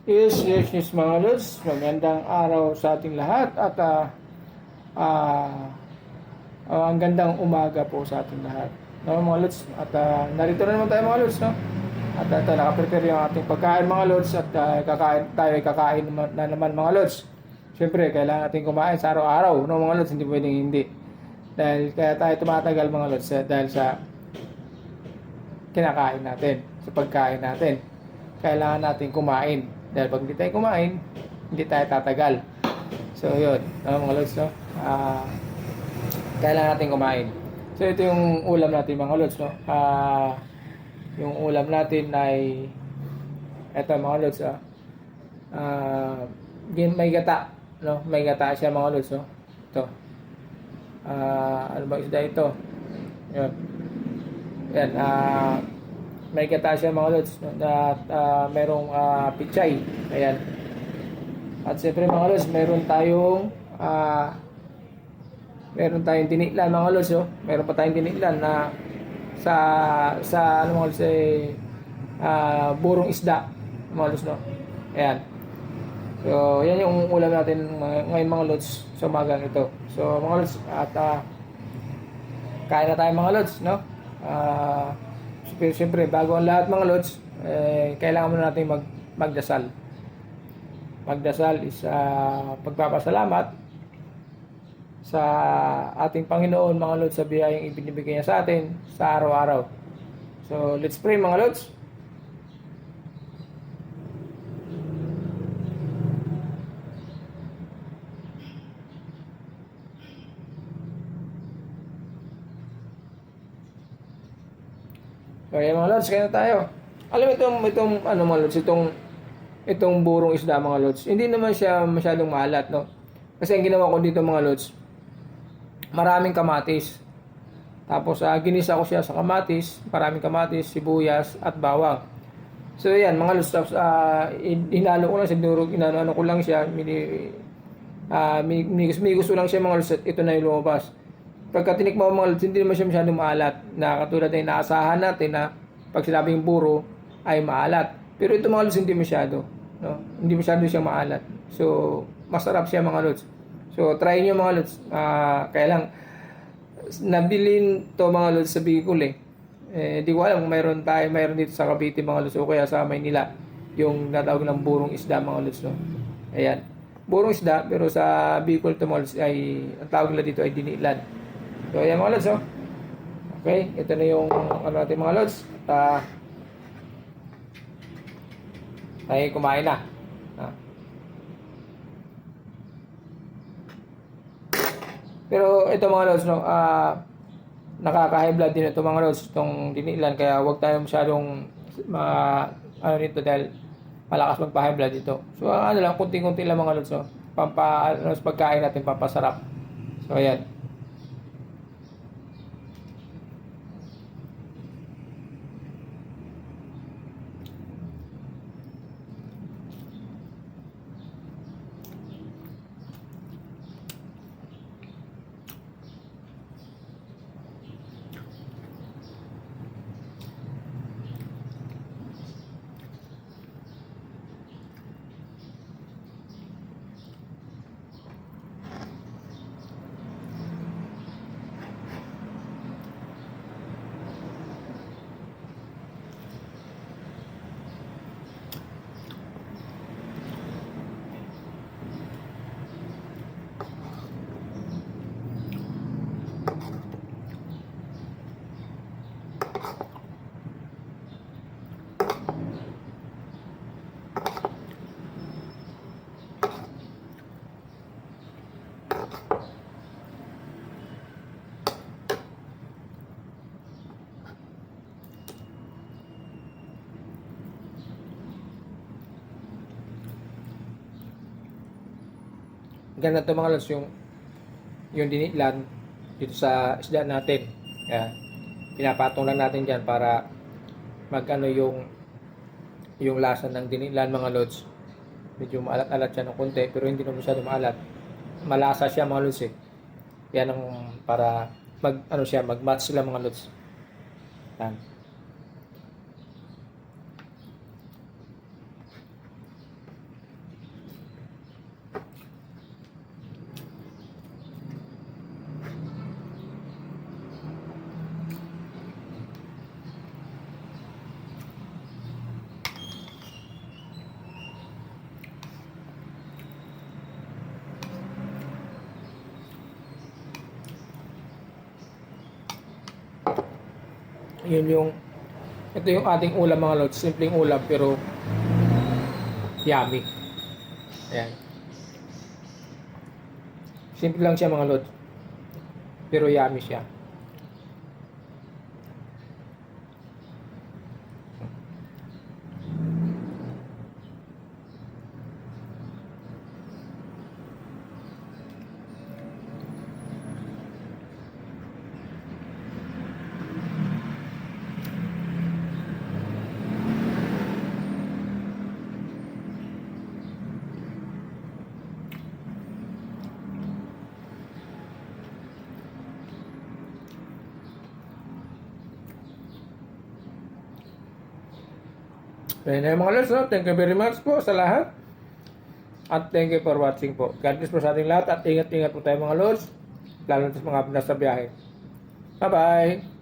Yes, mga lods. Magandang araw sa ating lahat at ang gandang umaga po sa ating lahat. No, mga lods. At narito na naman tayo mga lods, no? At ito, nakaprepare yung ating pagkain mga lods at kakain na naman mga lods. Siyempre, kailangan natin kumain sa araw-araw, no mga lods, hindi pwedeng hindi. Dahil kaya tayo tumatagal mga lods dahil sa kinakain natin, sa pagkain natin. Kailangan natin kumain. Dahil pag hindi tayo kumain, hindi tayo tatagal. So, yun. Mga lods, no? Kailangan natin kumain. So, ito yung ulam natin, mga lods, no? Yung ulam natin ay ito, mga lods, may gata, no? May gata siya, mga lods, no? Ito. Ano ba isda ito? Yun. Yan, may gata siya mga lods, no? At merong pichay. Ayan. At siyempre mga lods, meron tayong tiniklan mga lods, oh. Meron pa tayong tiniklan na sa ano mga lods, burong isda mga lods, no. Ayan. So, yan yung ulam natin ngayon mga lods sa umagang ito. So, mga lods, at kain na tayo mga lods, no. Siyempre, bago ang lahat mga lods, kailangan muna natin magdasal. Magdasal is pagpapasalamat sa ating Panginoon mga lods sa biyayang ibinibigay niya sa atin sa araw-araw. So, let's pray mga lods. So, yan mga lods, kaya na tayo. Alam mo itong ano mga lods, itong burong isda mga lods. Hindi naman siya masyadong maalat, no? Kasi ang ginawa ko dito mga lods, maraming kamatis. Tapos ginisa ko siya sa kamatis, maraming kamatis, sibuyas at bawang. So yan mga lods, tapos hinalo ko lang sa durog, ano ko lang siya, gusto lang siya mga lods, at ito na yung lumabas. Pagka tinikman mo mga lods, hindi naman siya masyadong maalat, na katulad na inaasahan natin na pag sinabing buro ay maalat. Pero ito mga lods, hindi masyado, no? Hindi masyado siya maalat. So masarap siya mga lods. So try niyo mga lods. Kaya lang nabilin to mga lods sa Bicol di ko alam kung mayroon dito sa Cavite mga lods o kaya sa Maynila yung natawag ng burong isda mga lods, no? Ayan, burong isda, pero sa Bicol to mga lods ay ang tawag nila dito ay dinilan. So ayan mga lods, oh. Okay, ito na yung ano natin mga lods. Ay kumain na. Pero ito mga lods, no, nakaka-high blood din ito mga lods, itong dinilan, kaya huwag tayo masyadong ano nito dahil malakas magpa-high blood ito. So ano lang, kunti-kunti lang mga lods, no, sa pagkain natin, pampasarap. So ayan. Ganito mga lods yung dinilan dito sa isda natin. Ayan. Pinapatong lang natin dyan para magano yung lasa ng dinilan mga lods. Medyo maalat-alat siya ng konti, pero hindi naman masyado maalat. Malasa siya mga lods. Yan ang para mag-match sila mga lods. Yan. Yun yung, ito yung ating ulam mga lods. Simpleng ulam pero yummy. Ayan. Simple lang siya mga lods. Pero yummy siya. Ayan na yung mga lods, no? Thank you very much po sa lahat. At thank you for watching po. God bless po sa ating lahat at ingat-ingat po tayo mga lods. Lalo na sa mga nasa biyahe. Bye-bye!